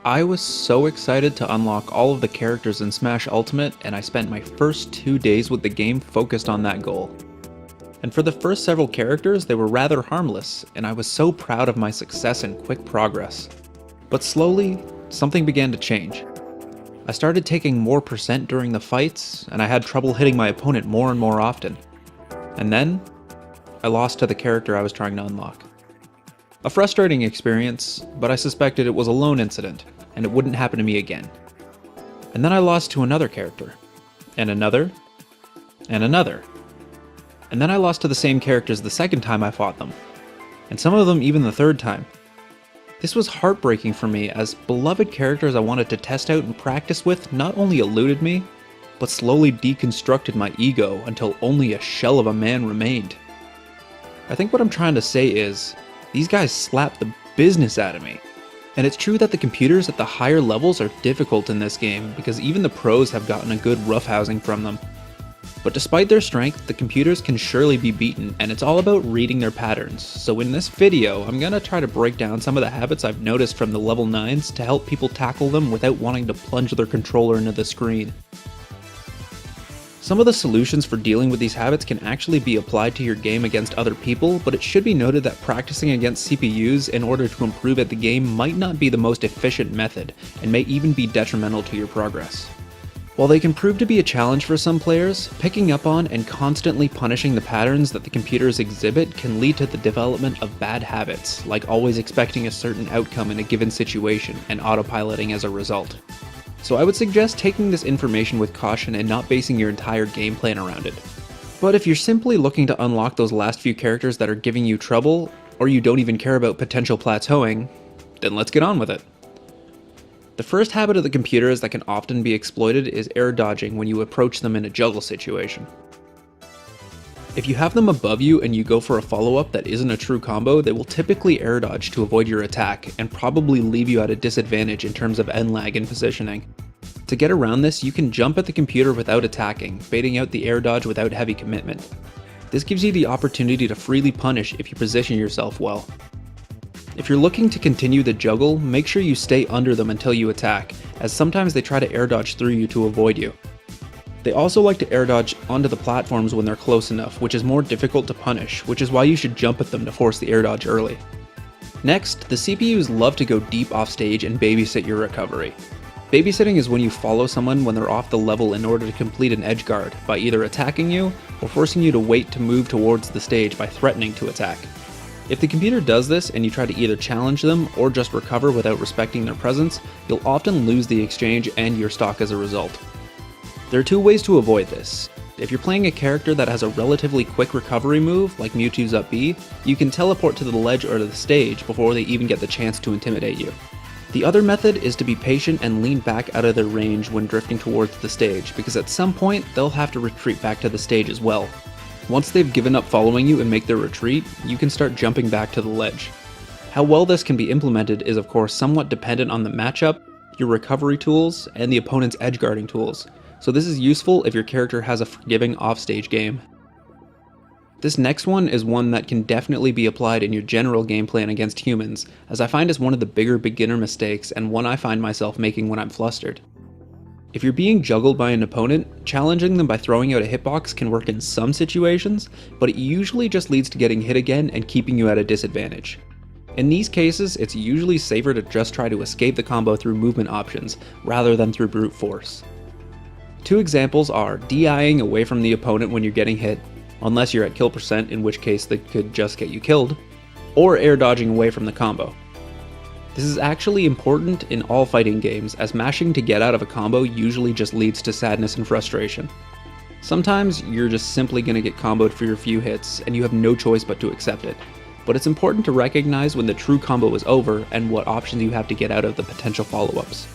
I was so excited to unlock all of the characters in Smash Ultimate, and I spent my first 2 days with the game focused on that goal. And for the first several characters, they were rather harmless, and I was so proud of my success and quick progress. But slowly, something began to change. I started taking more percent during the fights, and I had trouble hitting my opponent more and more often. And then, I lost to the character I was trying to unlock. A frustrating experience, but I suspected it was a lone incident, and it wouldn't happen to me again. And then I lost to another character, and another, and another. And then I lost to the same characters the second time I fought them, and some of them even the third time. This was heartbreaking for me, as beloved characters I wanted to test out and practice with not only eluded me, but slowly deconstructed my ego until only a shell of a man remained. I think what I'm trying to say is, these guys slapped the business out of me. And it's true that the computers at the higher levels are difficult in this game, because even the pros have gotten a good roughhousing from them. But despite their strength, the computers can surely be beaten, and it's all about reading their patterns. So in this video, I'm gonna try to break down some of the habits I've noticed from the level 9s to help people tackle them without wanting to plunge their controller into the screen. Some of the solutions for dealing with these habits can actually be applied to your game against other people, but it should be noted that practicing against CPUs in order to improve at the game might not be the most efficient method, and may even be detrimental to your progress. While they can prove to be a challenge for some players, picking up on and constantly punishing the patterns that the computers exhibit can lead to the development of bad habits, like always expecting a certain outcome in a given situation and autopiloting as a result. So I would suggest taking this information with caution and not basing your entire game plan around it. But if you're simply looking to unlock those last few characters that are giving you trouble, or you don't even care about potential plateauing, then let's get on with it. The first habit of the computers that can often be exploited is air dodging when you approach them in a juggle situation. If you have them above you and you go for a follow-up that isn't a true combo, they will typically air dodge to avoid your attack, and probably leave you at a disadvantage in terms of end lag and positioning. To get around this, you can jump at the computer without attacking, baiting out the air dodge without heavy commitment. This gives you the opportunity to freely punish if you position yourself well. If you're looking to continue the juggle, make sure you stay under them until you attack, as sometimes they try to air dodge through you to avoid you. They also like to air dodge onto the platforms when they're close enough, which is more difficult to punish, which is why you should jump at them to force the air dodge early. Next, the CPUs love to go deep off stage and babysit your recovery. Babysitting is when you follow someone when they're off the level in order to complete an edge guard, by either attacking you or forcing you to wait to move towards the stage by threatening to attack. If the computer does this and you try to either challenge them or just recover without respecting their presence, you'll often lose the exchange and your stock as a result. There are two ways to avoid this. If you're playing a character that has a relatively quick recovery move, like Mewtwo's up B, you can teleport to the ledge or to the stage before they even get the chance to intimidate you. The other method is to be patient and lean back out of their range when drifting towards the stage, because at some point they'll have to retreat back to the stage as well. Once they've given up following you and make their retreat, you can start jumping back to the ledge. How well this can be implemented is of course somewhat dependent on the matchup, your recovery tools, and the opponent's edge guarding tools. So this is useful if your character has a forgiving offstage game. This next one is one that can definitely be applied in your general game plan against humans, as I find is one of the bigger beginner mistakes and one I find myself making when I'm flustered. If you're being juggled by an opponent, challenging them by throwing out a hitbox can work in some situations, but it usually just leads to getting hit again and keeping you at a disadvantage. In these cases, it's usually safer to just try to escape the combo through movement options, rather than through brute force. Two examples are DIing away from the opponent when you're getting hit, unless you're at kill percent, in which case they could just get you killed, or air dodging away from the combo. This is actually important in all fighting games, as mashing to get out of a combo usually just leads to sadness and frustration. Sometimes you're just simply going to get comboed for your few hits, and you have no choice but to accept it. But it's important to recognize when the true combo is over and what options you have to get out of the potential follow-ups.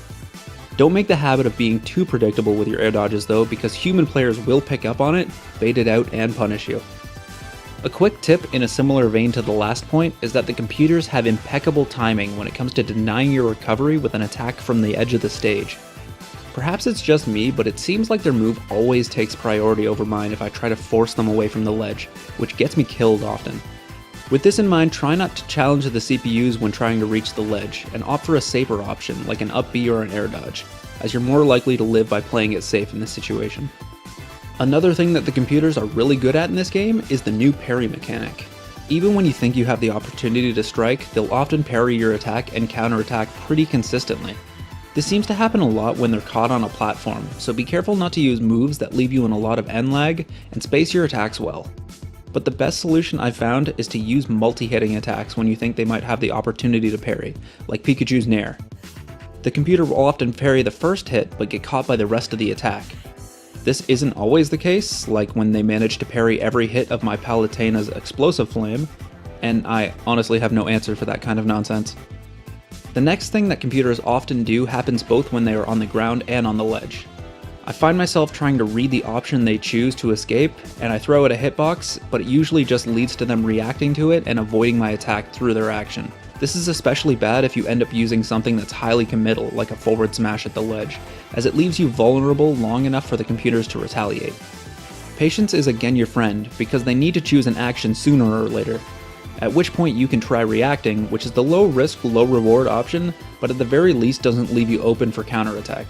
Don't make the habit of being too predictable with your air dodges though, because human players will pick up on it, bait it out, and punish you. A quick tip in a similar vein to the last point is that the computers have impeccable timing when it comes to denying your recovery with an attack from the edge of the stage. Perhaps it's just me, but it seems like their move always takes priority over mine if I try to force them away from the ledge, which gets me killed often. With this in mind, try not to challenge the CPUs when trying to reach the ledge, and opt for a safer option like an up B or an air dodge, as you're more likely to live by playing it safe in this situation. Another thing that the computers are really good at in this game is the new parry mechanic. Even when you think you have the opportunity to strike, they'll often parry your attack and counterattack pretty consistently. This seems to happen a lot when they're caught on a platform, so be careful not to use moves that leave you in a lot of end lag, and space your attacks well. But the best solution I've found is to use multi-hitting attacks when you think they might have the opportunity to parry, like Pikachu's Nair. The computer will often parry the first hit but get caught by the rest of the attack. This isn't always the case, like when they managed to parry every hit of my Palutena's Explosive Flame, and I honestly have no answer for that kind of nonsense. The next thing that computers often do happens both when they are on the ground and on the ledge. I find myself trying to read the option they choose to escape, and I throw at a hitbox, but it usually just leads to them reacting to it and avoiding my attack through their action. This is especially bad if you end up using something that's highly committal, like a forward smash at the ledge, as it leaves you vulnerable long enough for the computers to retaliate. Patience is again your friend, because they need to choose an action sooner or later, at which point you can try reacting, which is the low risk, low reward option, but at the very least doesn't leave you open for counterattack.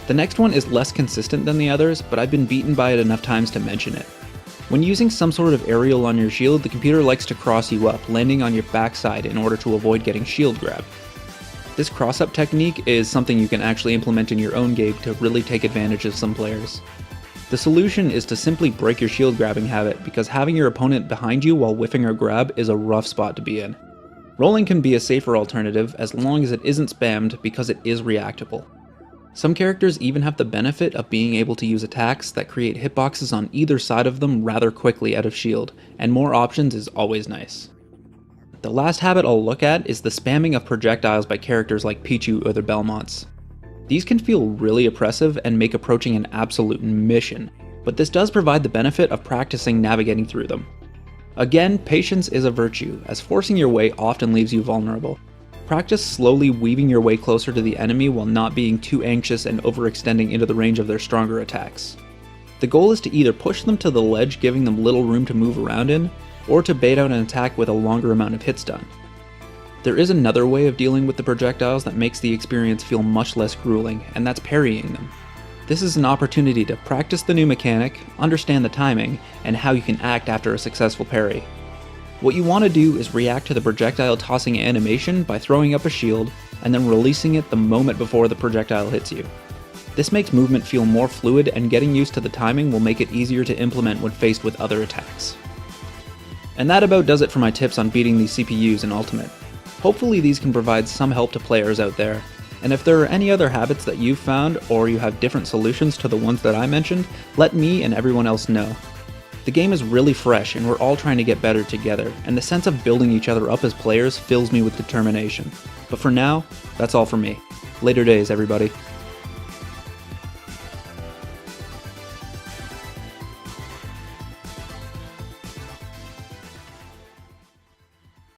The next one is less consistent than the others, but I've been beaten by it enough times to mention it. When using some sort of aerial on your shield, the computer likes to cross you up, landing on your backside in order to avoid getting shield grabbed. This cross-up technique is something you can actually implement in your own game to really take advantage of some players. The solution is to simply break your shield grabbing habit, because having your opponent behind you while whiffing a grab is a rough spot to be in. Rolling can be a safer alternative as long as it isn't spammed, because it is reactable. Some characters even have the benefit of being able to use attacks that create hitboxes on either side of them rather quickly out of shield, and more options is always nice. The last habit I'll look at is the spamming of projectiles by characters like Pichu or the Belmonts. These can feel really oppressive and make approaching an absolute mission, but this does provide the benefit of practicing navigating through them. Again, patience is a virtue, as forcing your way often leaves you vulnerable. Practice slowly weaving your way closer to the enemy while not being too anxious and overextending into the range of their stronger attacks. The goal is to either push them to the ledge, giving them little room to move around in, or to bait out an attack with a longer amount of hits done. There is another way of dealing with the projectiles that makes the experience feel much less grueling, and that's parrying them. This is an opportunity to practice the new mechanic, understand the timing, and how you can act after a successful parry. What you want to do is react to the projectile tossing animation by throwing up a shield, and then releasing it the moment before the projectile hits you. This makes movement feel more fluid, and getting used to the timing will make it easier to implement when faced with other attacks. And that about does it for my tips on beating these CPUs in Ultimate. Hopefully these can provide some help to players out there, and if there are any other habits that you've found, or you have different solutions to the ones that I mentioned, let me and everyone else know. The game is really fresh, and we're all trying to get better together, and the sense of building each other up as players fills me with determination. But for now, that's all for me. Later days, everybody.